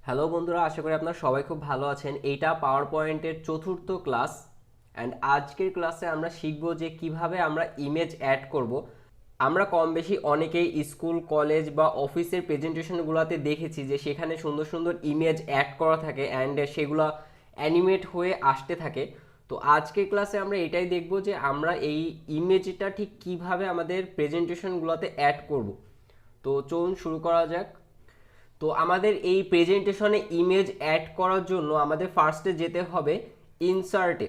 Hello বন্ধুরা, আশা করি আপনারা সবাই খুব ভালো আছেন। এইটা পাওয়ার পয়েন্টের চতুর্থ ক্লাস অ্যান্ড আজকের ক্লাসে আমরা শিখব যে কিভাবে আমরা ইমেজ অ্যাড করব। আমরা কম বেশি অনেকেই স্কুল কলেজ বা অফিসের প্রেজেন্টেশনগুলোতে দেখেছি যে সেখানে সুন্দর সুন্দর ইমেজ অ্যাড করা থাকে অ্যান্ড সেগুলো অ্যানিমেট হয়ে আসতে থাকে। তো আজকের ক্লাসে আমরা এটাই দেখব যে আমরা এই ইমেজটা ঠিক কিভাবে আমাদের প্রেজেন্টেশনগুলোতে অ্যাড করব। তো চলুন শুরু করা যাক। তো আমাদের এই প্রেজেন্টেশনে ইমেজ অ্যাড করার জন্য আমাদের ফার্স্টে যেতে হবে ইনসার্টে।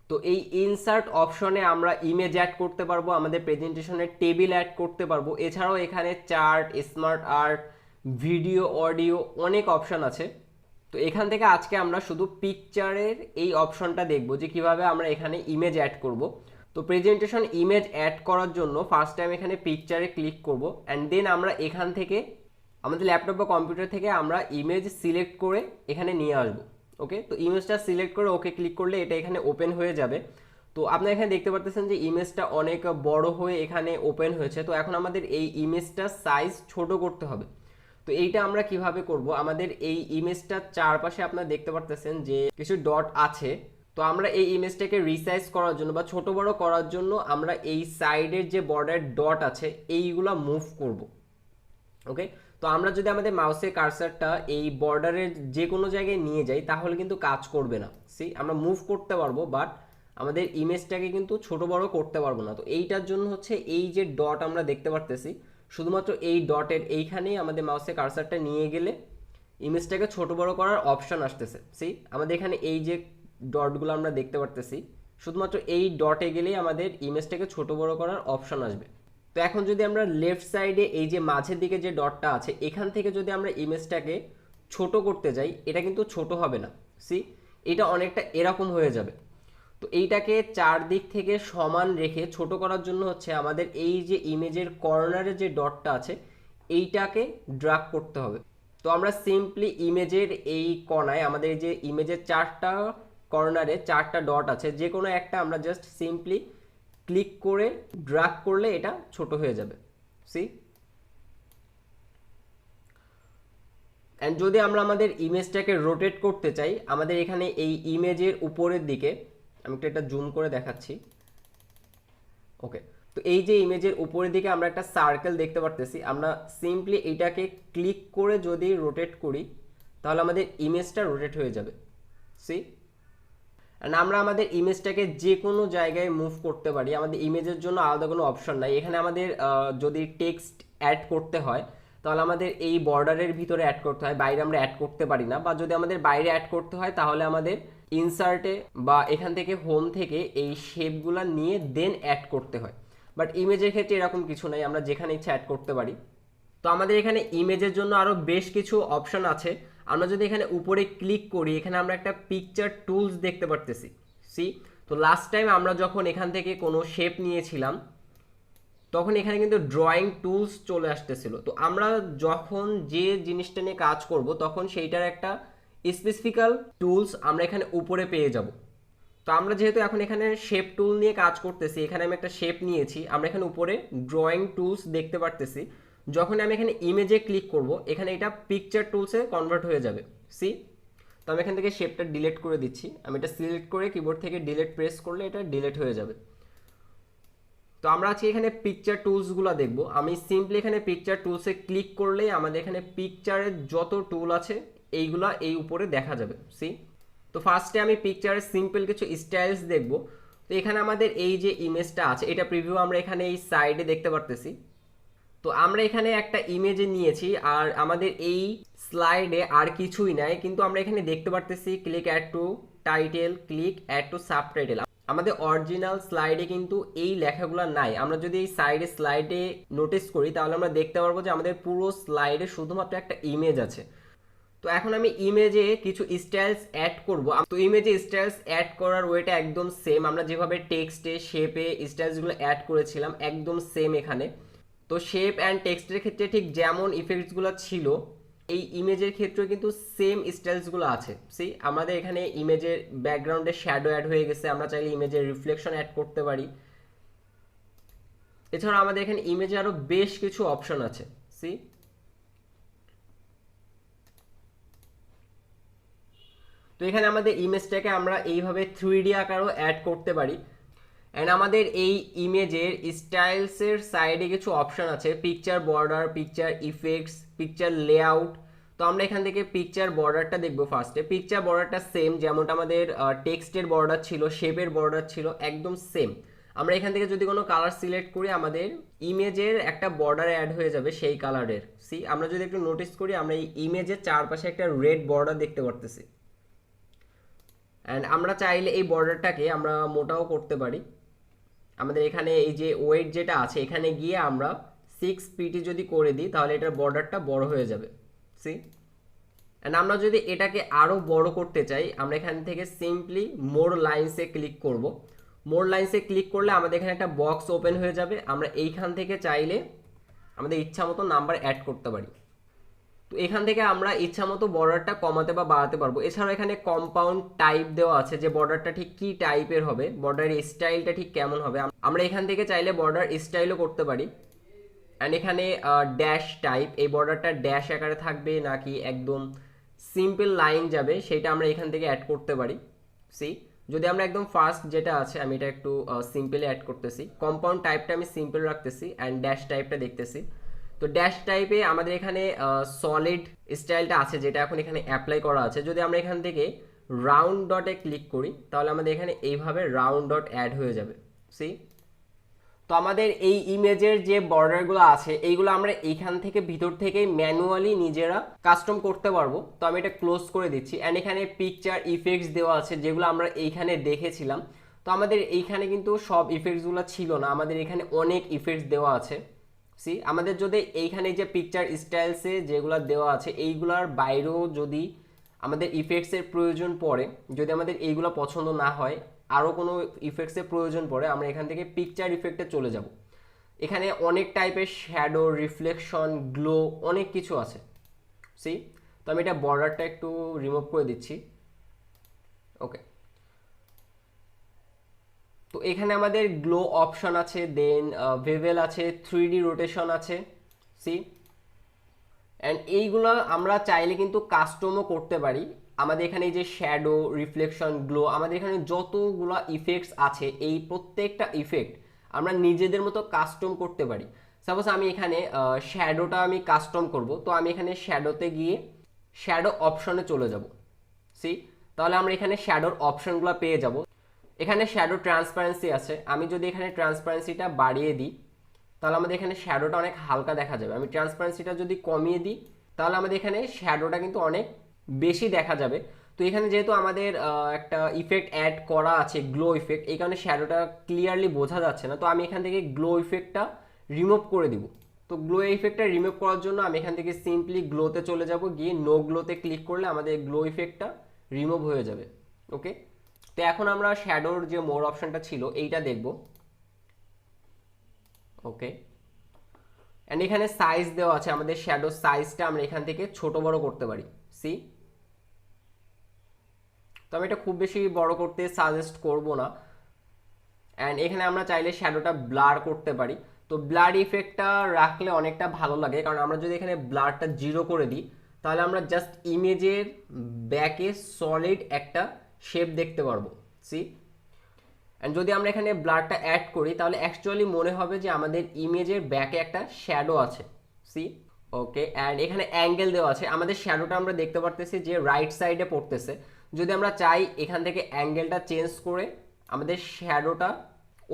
তো এই ইনসার্ট অপশনে আমরা ইমেজ অ্যাড করতে পারবো, আমাদের প্রেজেন্টেশনের টেবিল অ্যাড করতে পারবো। এছাড়াও এখানে chart, smart art, video, audio অনেক অপশন আছে। তো এখান থেকে আজকে আমরা শুধু পিকচারের এই অপশনটা দেখব যে কিভাবে আমরা এখানে ইমেজ অ্যাড করব। তো প্রেজেন্টেশন ইমেজ অ্যাড করার জন্য ফার্স্ট টাইম এখানে পিকচারে ক্লিক করব অ্যান্ড দেন আমরা এখান থেকে আমাদের ল্যাপটপ বা কম্পিউটার থেকে আমরা ইমেজ সিলেক্ট করে এখানে নিয়ে আসব। ওকে, তো ইমেজটা সিলেক্ট করে ওকে ক্লিক করলে এটা এখানে ওপেন হয়ে যাবে। তো আপনারা এখানে দেখতে পারতেছেন যে ইমেজটা অনেক বড় হয়ে এখানে ওপেন হয়েছে। তো এখন আমাদের এই ইমেজটার সাইজ ছোট করতে হবে। তো এইটা আমরা কিভাবে করব, আমাদের এই ইমেজটার চারপাশে আপনারা দেখতে পারতেছেন যে কিছু ডট আছে। তো আমরা এই ইমেজটাকে রিসাইজ করার জন্য বা ছোট বড় করার জন্য আমরা এই সাইডের যে বর্ডার ডট আছে এইগুলা মুভ করব। ওকে, তো আমরা যদি আমাদের মাউসের কার্সারটা এই বর্ডারের যে কোনো জায়গায় নিয়ে যাই তাহলে কিন্তু কাজ করবে না। সি, আমরা মুভ করতে পারবো বাট আমাদের ইমেজটাকে কিন্তু ছোট বড় করতে পারবো না। তো এইটার জন্য হচ্ছে এই যে ডট আমরা দেখতে পারতেছি, শুধুমাত্র এই ডটের এইখানেই আমাদের মাউসের কার্সারটা নিয়ে গেলে ইমেজটাকে ছোট বড় করার অপশন আসতেছে। সি, আমাদের এখানে এই যে ডটগুলো আমরা দেখতে পারতেছি, শুধুমাত্র এই ডটে গেলেই আমাদের ইমেজটাকে ছোট বড় করার অপশন আসবে। তো এখন যদি আমরা লেফট সাইডে এই যে মাঝের দিকে যে ডটটা আছে এখান থেকে যদি আমরা ইমেজটাকে ছোট করতে যাই, এটা কিন্তু ছোট হবে না। সি, এটা অনেকটা এরকম হয়ে যাবে। তো এইটাকে চারদিক থেকে সমান রেখে ছোট করার জন্য হচ্ছে আমাদের এই যে ইমেজের কর্নারে যে ডটটা আছে এইটাকে ড্র্যাগ করতে হবে। তো আমরা সিম্পলি ইমেজের এই কোণায় আমাদের এই যে ইমেজের চারটা কর্নারে চারটা ডট আছে, যে কোনো একটা আমরা জাস্ট সিম্পলি ক্লিক করে ড্র্যাগ করলে এটা ছোট হয়ে যাবে। সি, অ্যান্ড যদি আমরা আমাদের ইমেজটাকে রোটেট করতে চাই, আমাদের এখানে এই ইমেজের উপরের দিকে আমি একটু এটা জুম করে দেখাচ্ছি। ওকে, তো এই যে ইমেজের উপরের দিকে আমরা একটা সার্কেল দেখতে পারতেছি, আমরা সিম্পলি এটাকে ক্লিক করে যদি রোটেট করি তাহলে আমাদের ইমেজটা রোটেট হয়ে যাবে। সি, অ্যান্ড আমরা আমাদের ইমেজটাকে যে কোনো জায়গায় মুভ করতে পারি। আমাদের ইমেজের জন্য আলাদা কোনো অপশন নাই এখানে। আমাদের যদি টেক্সট অ্যাড করতে হয় তাহলে আমাদের এই বর্ডারের ভিতরে অ্যাড করতে হয়, বাইরে আমরা অ্যাড করতে পারি না। বা যদি আমাদের বাইরে অ্যাড করতে হয় তাহলে আমাদের ইনসার্টে বা এখান থেকে হোম থেকে এই শেপগুলো নিয়ে দেন অ্যাড করতে হয়। বাট ইমেজের ক্ষেত্রে এরকম কিছু নাই, আমরা যেখানে ইচ্ছা অ্যাড করতে পারি। তো আমাদের এখানে ইমেজের জন্য আরও বেশ কিছু অপশন আছে। আমরা যদি এখানে উপরে ক্লিক করি এখানে আমরা একটা পিকচার টুলস দেখতে পারতেছি। সি, তো লাস্ট টাইম আমরা যখন এখান থেকে কোনো শেপ নিয়েছিলাম তখন এখানে কিন্তু ড্রয়িং টুলস চলে আসতেছিল। তো আমরা যখন যে জিনিসটা নিয়ে কাজ করব তখন সেইটার একটা স্পেসিফিক্যাল টুলস আমরা এখানে উপরে পেয়ে যাব। তো আমরা যেহেতু এখন এখানে শেপ টুল নিয়ে কাজ করতেছি, এখানে আমি একটা শেপ নিয়েছি, আমরা এখানে উপরে ড্রয়িং টুলস দেখতে পারতেছি। যখন আমি এখানে ইমেজে ক্লিক করব এখানে এটা পিকচার টুলসে কনভার্ট হয়ে যাবে। সি, তো আমি এখান থেকে শেপটা ডিলিট করে দিচ্ছি। আমি এটা সিলেক্ট করে কিবোর্ড থেকে ডিলিট প্রেস করলে এটা ডিলিট হয়ে যাবে। তো আমরা আজকে এখানে পিকচার টুলসগুলো দেখব। আমি সিম্পলি এখানে পিকচার টুলসে ক্লিক করলেই আমাদের এখানে পিকচারের যত টুল আছে এইগুলা এই উপরে দেখা যাবে। সি, তো ফার্স্টে আমি পিকচারের সিম্পল কিছু স্টাইলস দেখব। তো এখানে আমাদের এই যে ইমেজটা আছে এটা প্রিভিউ আমরা এখানে এই সাইডে দেখতে পারতেছি। তো আমরা এখানে একটা ইমেজে নিয়েছি আর আমাদের এই স্লাইডে আর কিছুই নাই, কিন্তু আমরা এখানে দেখতে পারতেছি click add to title, click add to subtitle. আমাদের অরিজিনাল স্লাইডে কিন্তু এই লেখাগুলো নাই। আমরা যদি এই সাইডে স্লাইডে নোটিস করি তাহলে আমরা দেখতে পারবো যে আমাদের পুরো স্লাইডে শুধুমাত্র একটা ইমেজ আছে। তো এখন আমি ইমেজে কিছু স্টাইলস অ্যাড করব। তো ইমেজে স্টাইলস অ্যাড করার ওয়েটা একদম সেম, আমরা যেভাবে টেক্সটে শেপে স্টাইলসগুলো অ্যাড করেছিলাম একদম সেম এখানে। তো শেপ অ্যান্ড টেক্সটের ক্ষেত্রে ঠিক যেমন ইফেক্টসগুলো ছিল এই ইমেজের ক্ষেত্রেও কিন্তু সেম স্টাইলসগুলো আছে। সি, আমাদের এখানে ইমেজের ব্যাকগ্রাউন্ডে শ্যাডো অ্যাড হয়ে গেছে, আমরা চাইলে ইমেজের রিফ্লেকশন অ্যাড করতে পারি। এছাড়া আমাদের এখানে ইমেজে আরও বেশ কিছু অপশন আছে। সি, তো এখানে আমাদের ইমেজটাকে আমরা এইভাবে 3D আকারেও অ্যাড করতে পারি। অ্যান্ড আমাদের এই ইমেজের স্টাইলসের সাইডে কিছু অপশান আছে, picture border, picture effects, picture layout. তো আমরা এখান থেকে পিকচার বর্ডারটা দেখবো ফার্স্টে। পিকচার বর্ডারটা সেম যেমনটা আমাদের টেক্সটের বর্ডার ছিল, শেপের বর্ডার ছিল, একদম সেম। আমরা এখান থেকে যদি কোনো কালার সিলেক্ট করি আমাদের ইমেজের একটা বর্ডার অ্যাড হয়ে যাবে সেই কালারের। সি আমরা যদি একটু নোটিস করি আমরা এই ইমেজের চারপাশে একটা রেড বর্ডার দেখতে পারতেছি। অ্যান্ড আমরা চাইলে এই বর্ডারটাকে আমরা মোটাও করতে পারি। আমাদের এখানে এই যে ওয়েট যেটা আছে এখানে গিয়ে আমরা 6 পিটি যদি করে দিই তাহলে এটার বর্ডারটা বড় হয়ে যাবে। সি অ্যান্ড আমরা যদি এটাকে আরও বড় করতে চাই আমরা এখান থেকে সিম্পলি মোর লাইন্সে ক্লিক করব। মোর লাইন্সে ক্লিক করলে আমাদের এখানে একটা বক্স ওপেন হয়ে যাবে। আমরা এইখান থেকে চাইলে আমাদের ইচ্ছা মতো নাম্বার অ্যাড করতে পারি। তো এখান থেকে আমরা ইচ্ছা মতো বর্ডারটা কমাতে বা বাড়াতে পারবো। এছাড়াও এখানে কম্পাউন্ড টাইপ দেওয়া আছে যে বর্ডারটা ঠিক কী টাইপের হবে, বর্ডারের স্টাইলটা ঠিক কেমন হবে। আমরা এখান থেকে চাইলে বর্ডার স্টাইলও করতে পারি। অ্যান্ড এখানে ড্যাশ টাইপ, এই বর্ডারটা ড্যাশ আকারে থাকবে নাকি একদম সিম্পল লাইন যাবে সেটা আমরা এখান থেকে অ্যাড করতে পারি। সি যদি আমরা একদম ফার্স্ট যেটা আছে আমি এটা একটু সিম্পলি অ্যাড করতেছি, কম্পাউন্ড টাইপটা আমি সিম্পল রাখতেছি অ্যান্ড ড্যাশ টাইপটা দেখতেছি। তো ড্যাশ টাইপে আমাদের এখানে সলিড স্টাইলটা আছে যেটা এখন এখানে অ্যাপ্লাই করা আছে। যদি আমরা এখান থেকে রাউন্ড ডটে ক্লিক করি তাহলে আমাদের এখানে এইভাবে রাউন্ড ডট অ্যাড হয়ে যাবে। সি তো আমাদের এই ইমেজের যে বর্ডারগুলো আছে এইগুলো আমরা এইখান থেকে ভিতর থেকেই ম্যানুয়ালি নিজেরা কাস্টম করতে পারবো। তো আমি এটা ক্লোজ করে দিচ্ছি। অ্যান্ড এখানে পিকচার ইফেক্টস দেওয়া আছে যেগুলো আমরা এইখানে দেখেছিলাম। তো আমাদের এইখানে কিন্তু সব ইফেক্টসগুলো ছিল না, আমাদের এখানে অনেক ইফেক্টস দেওয়া আছে। সি আমাদের যদি এইখানে যে পিকচার স্টাইলসে যেগুলো দেওয়া আছে এইগুলোর বাইরেও যদি আমাদের ইফেক্টসের প্রয়োজন পড়ে, যদি আমাদের এইগুলো পছন্দ না হয়, আরও কোনো ইফেক্টসের প্রয়োজন পড়ে, আমরা এখান থেকে পিকচার ইফেক্টে চলে যাব। এখানে অনেক টাইপের শ্যাডো, রিফ্লেকশন, গ্লো, অনেক কিছু আছে। সি তো আমি এটা বর্ডারটা একটু রিমুভ করে দিচ্ছি। ওকে, তো এখানে আমাদের গ্লো অপশন আছে, দেন ভেভেল আছে, 3D রোটেশন আছে। সি অ্যান্ড এইগুলো আমরা চাইলে কিন্তু কাস্টমও করতে পারি। আমাদের এখানে এই যে শ্যাডো, রিফ্লেকশন, গ্লো, আমাদের এখানে যতগুলো ইফেক্টস আছে এই প্রত্যেকটা ইফেক্ট আমরা নিজেদের মতো কাস্টম করতে পারি। সাপোজ আমি এখানে শ্যাডোটা আমি কাস্টম করব, তো আমি এখানে শ্যাডোতে গিয়ে শ্যাডো অপশনে চলে যাব। সি তাহলে আমরা এখানে শ্যাডোর অপশনগুলো পেয়ে যাব। এখানে শ্যাডো ট্রান্সপারেন্সি আছে, আমি যদি এখানে ট্রান্সপারেন্সিটা বাড়িয়ে দিই তাহলে আমাদের এখানে শ্যাডোটা অনেক হালকা দেখা যাবে। আমি ট্রান্সপারেন্সিটা যদি কমিয়ে দিই তাহলে আমাদের এখানে শ্যাডোটা কিন্তু অনেক বেশি দেখা যাবে। তো এখানে যেহেতু আমাদের একটা ইফেক্ট অ্যাড করা আছে গ্লো ইফেক্ট, এই কারণে শ্যাডোটা ক্লিয়ারলি বোঝা যাচ্ছে না। তো আমি এখান থেকে গ্লো ইফেক্টটা রিমুভ করে দিব। তো গ্লো ইফেক্টটা রিমুভ করার জন্য আমি এখান থেকে সিম্পলি গ্লোতে চলে যাব, গিয়ে নো গ্লোতে ক্লিক করলে আমাদের গ্লো ইফেক্টটা রিমুভ হয়ে যাবে। ওকে, তো এখন আমরা শ্যাডোর যে মোর অপশনটা ছিল এইটা দেখব। ওকে, অ্যান্ড এখানে সাইজ দেওয়া আছে, আমাদের শ্যাডো সাইজটা আমরা এখান থেকে ছোট বড় করতে পারি। সি তো আমি এটা খুব বেশি বড় করতে সাজেস্ট করব না। অ্যান্ড এখানে আমরা চাইলে শ্যাডোটা ব্লার করতে পারি। তো ব্লার ইফেক্টটা রাখলে অনেকটা ভালো লাগে, কারণ আমরা যদি এখানে ব্লারটা 0 করে দিই তাহলে আমরা জাস্ট ইমেজের ব্যাকে সলিড একটা শেপ দেখতে পারবো। সি অ্যান্ড যদি আমরা এখানে ব্লারটা অ্যাড করি তাহলে অ্যাকচুয়ালি মনে হবে যে আমাদের ইমেজের ব্যাকে একটা শ্যাডো আছে। সি ওকে, অ্যান্ড এখানে অ্যাঙ্গেল দেওয়া আছে, আমাদের শ্যাডোটা আমরা দেখতে পারতেছি যে রাইট সাইডে পড়তেছে। যদি আমরা চাই এখান থেকে অ্যাঙ্গেলটা চেঞ্জ করে আমাদের শ্যাডোটা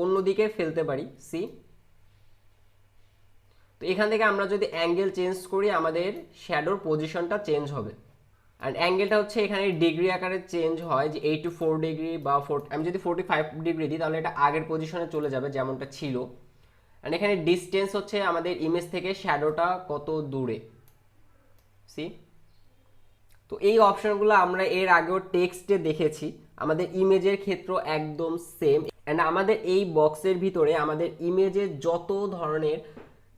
অন্যদিকে ফেলতে পারি। সি তো এখান থেকে আমরা যদি অ্যাঙ্গেল চেঞ্জ করি আমাদের শ্যাডোর পজিশনটা চেঞ্জ হবে। অ্যান্ড অ্যাঙ্গেলটা হচ্ছে এখানে ডিগ্রি আকারে চেঞ্জ হয়, যে 84 ডিগ্রি বা আমি যদি 45 ডিগ্রি দিই তাহলে এটা আগের পজিশনে চলে যাবে যেমনটা ছিল। অ্যান্ড এখানে ডিস্টেন্স হচ্ছে আমাদের ইমেজ থেকে শ্যাডোটা কত দূরে। সি তো এই অপশনগুলো আমরা এর আগেও টেক্সটে দেখেছি, আমাদের ইমেজের ক্ষেত্র একদম সেম। অ্যান্ড আমাদের এই বক্সের ভিতরে আমাদের ইমেজের যত ধরনের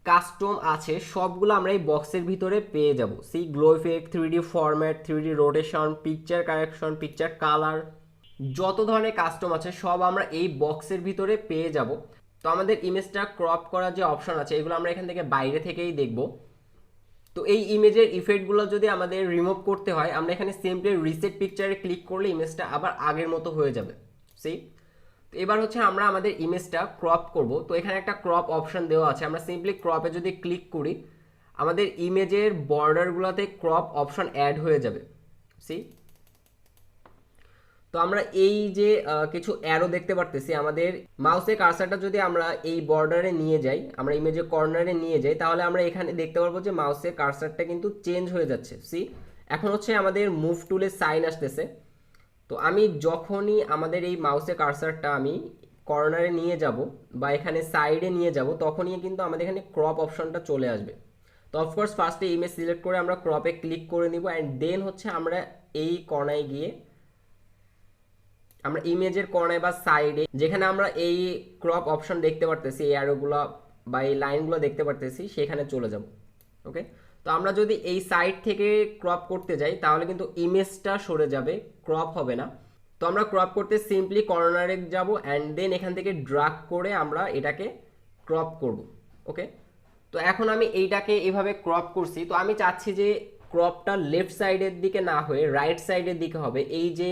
কাস্টম আছে সবগুলো আমরা এই বক্সের ভিতরে পেয়ে যাব। See glow effect, 3D format, 3D rotation, picture correction, picture colour, যত ধরনের কাস্টম আছে সব আমরা এই বক্সের ভিতরে পেয়ে যাব। তো আমাদের ইমেজটা ক্রপ করার যে অপশন আছে এগুলো আমরা এখান থেকে বাইরে থেকেই দেখব। তো এই ইমেজের ইফেক্টগুলো যদি আমাদের রিমুভ করতে হয়, আমরা এখানে সিম্পলি রিসেট পিকচারে ক্লিক করলে ইমেজটা আবার আগের মতো হয়ে যাবে। সি, তো এবার হচ্ছে আমরা আমাদের ইমেজটা ক্রপ করব। তো এখানে একটা ক্রপ অপশন দেওয়া আছে, আমরা সিম্পলি ক্রপে যদি ক্লিক করি আমাদের ইমেজের বর্ডারগুলোতে ক্রপ অপশন অ্যাড হয়ে যাবে। সি, তো আমরা এই যে কিছু অ্যারো দেখতে পারতেছি, আমাদের মাউসের কার্সারটা যদি আমরা এই বর্ডারে নিয়ে যাই, আমরা ইমেজের কর্নারে নিয়ে যাই, তাহলে আমরা এখানে দেখতে পারবো যে মাউসের কার্সারটা কিন্তু চেঞ্জ হয়ে যাচ্ছে। সি, এখন হচ্ছে আমাদের মুভ টুলের সাইন আসতেছে। তো আমি যখনই আমাদের এই মাউসের কার্সারটা আমি কর্নারে নিয়ে যাব বা এখানে সাইডে নিয়ে যাব, তখনই কিন্তু আমাদের এখানে ক্রপ অপশনটা চলে আসবে। তো অফকোর্স ফার্স্টে ইমেজ সিলেক্ট করে আমরা ক্রপে ক্লিক করে নিব, অ্যান্ড দেন হচ্ছে আমরা এই কর্নায় গিয়ে আমরা ইমেজের কর্নায় বা সাইডে যেখানে আমরা এই ক্রপ অপশন দেখতে পারতেছি, এই অ্যারোগুলো বা এই লাইনগুলো দেখতে পারতেছি, সেখানে চলে যাব। ওকে, তো আমরা যদি এই সাইড থেকে ক্রপ করতে যাই তাহলে কিন্তু ইমেজটা সরে যাবে, ক্রপ হবে না। তো আমরা ক্রপ করতে সিম্পলি কর্নারে যাব, অ্যান্ড দেন এখান থেকে ড্রাগ করে আমরা এটাকে ক্রপ করব। ওকে, তো এখন আমি এইটাকে এভাবে ক্রপ করছি। তো আমি চাচ্ছি যে ক্রপটা লেফট সাইডের দিকে না হয়ে রাইট সাইডের দিকে হবে। এই যে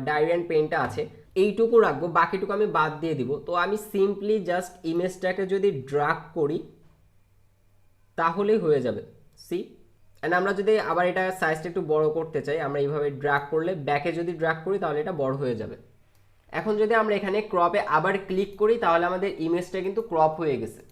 ডাইরেক্ট পেনটা আছে এইটুকু রাখবো, বাকিটুকু আমি বাদ দিয়ে দিব। তো আমি সিম্পলি জাস্ট ইমেজটাকে যদি ড্রাগ করি তাহলেই হয়ে যাবে। সি, অ্যান্ড আমরা যদি আবার এটা সাইজটা একটু বড় করতে চাই, আমরা এইভাবে ড্রাগ করলে ব্যাকে যদি ড্রাগ করি তাহলে এটা বড় হয়ে যাবে। এখন যদি আমরা এখানে ক্রপে আবার ক্লিক করি তাহলে আমাদের ইমেজটা কিন্তু ক্রপ হয়ে গেছে।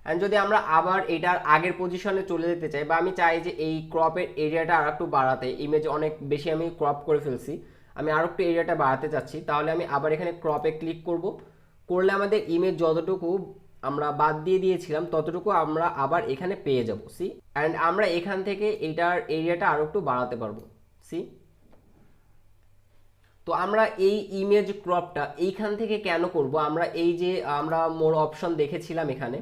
অ্যান্ড যদি আমরা আবার এটার আগের পজিশনে চলে যেতে চাই, বা আমি চাই যে এই ক্রপের এরিয়াটা আর একটু বাড়াতে, ইমেজ অনেক বেশি আমি ক্রপ করে ফেলছি, আমি আরও একটু এরিয়াটা বাড়াতে চাচ্ছি, তাহলে আমি আবার এখানে ক্রপে ক্লিক করব। করলে আমাদের ইমেজ যতটুকু আমরা বাদ দিয়ে দিয়েছিলাম ততটুকু আমরা আবার এখানে পেয়ে যাব। সি, অ্যান্ড আমরা এখান থেকে এটার এরিয়াটা আরও একটু বাড়াতে পারবো। সি, তো আমরা এই ইমেজ ক্রপটা এইখান থেকে কেন করব, আমরা এই যে আমরা মোর অপশন দেখেছিলাম এখানে,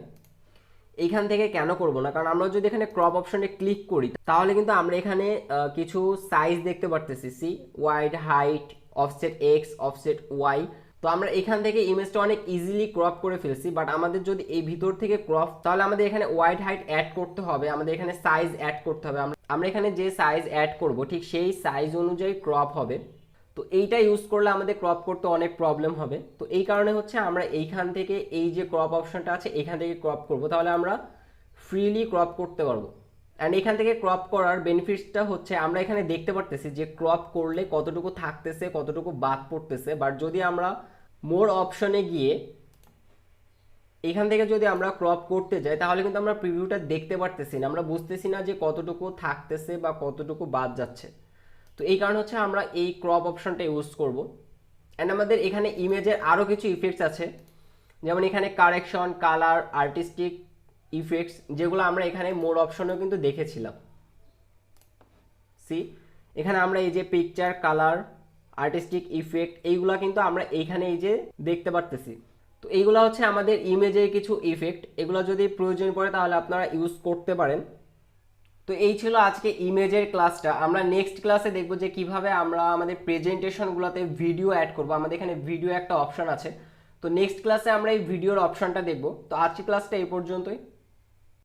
এইখান থেকে কেন করব না, কারণ আমরা যদি এখানে ক্রপ অপশনে ক্লিক করি তাহলে কিন্তু আমরা এখানে কিছু সাইজ দেখতে পারতেছি। See, width, height, offset x, offset y. তো আমরা এখান থেকে ইমেজটা অনেক ইজিলি ক্রপ করে ফেলছি, বাট আমাদের যদি এই ভিতর থেকে ক্রপ, তাহলে আমাদের এখানে ওয়াইড হাইট অ্যাড করতে হবে, আমাদের এখানে সাইজ অ্যাড করতে হবে। আমরা এখানে যে সাইজ অ্যাড করব ঠিক সেই সাইজ অনুযায়ী ক্রপ হবে। তো এইটা ইউজ করলে আমাদের ক্রপ করতে অনেক প্রবলেম হবে। তো এই কারণে হচ্ছে আমরা এইখান থেকে এই যে ক্রপ অপশনটা আছে এখান থেকে ক্রপ করব, তাহলে আমরা ফ্রিলি ক্রপ করতে পারবো। অ্যান্ড এখান থেকে ক্রপ করার বেনিফিটসটা হচ্ছে আমরা এখানে দেখতে পারতেছি যে ক্রপ করলে কতটুকু থাকতেছে, কতটুকু বাদ পড়তেছে। বাট যদি আমরা মোর অপশনে গিয়ে এখান থেকে যদি আমরা ক্রপ করতে যাই তাহলে কিন্তু আমরা প্রিভিউটা দেখতে পারতেছি না, আমরা বুঝতেছি না যে কতটুকু থাকতেছে বা কতটুকু বাদ যাচ্ছে। তো এই কারণে হচ্ছে আমরা এই ক্রপ অপশনটা ইউজ করব। অ্যান্ড আমাদের এখানে ইমেজের আরও কিছু ইফেক্টস আছে, যেমন এখানে কারেকশন, কালার, আর্টিস্টিক ইফেক্টস, যেগুলো আমরা এখানে মোর অপশনেও কিন্তু দেখেছিলাম। সি, এখানে আমরা এই যে পিকচার, কালার, আর্টিস্টিক ইফেক্ট, এইগুলা কিন্তু আমরা এইখানে এই যে দেখতে পারতেছি। তো এইগুলো হচ্ছে আমাদের ইমেজের কিছু ইফেক্ট, এগুলো যদি প্রয়োজন পড়ে তাহলে আপনারা ইউজ করতে পারেন। তো এই ছিল আজকে ইমেজের ক্লাসটা। আমরা নেক্সট ক্লাসে দেখব যে কিভাবে আমরা আমাদের প্রেজেন্টেশনগুলোতে ভিডিও অ্যাড করব। আমাদের এখানে ভিডিও একটা অপশন আছে, তো নেক্সট ক্লাসে আমরা এই ভিডিওর অপশনটা দেখব। তো আজকের ক্লাসটা এই পর্যন্তই।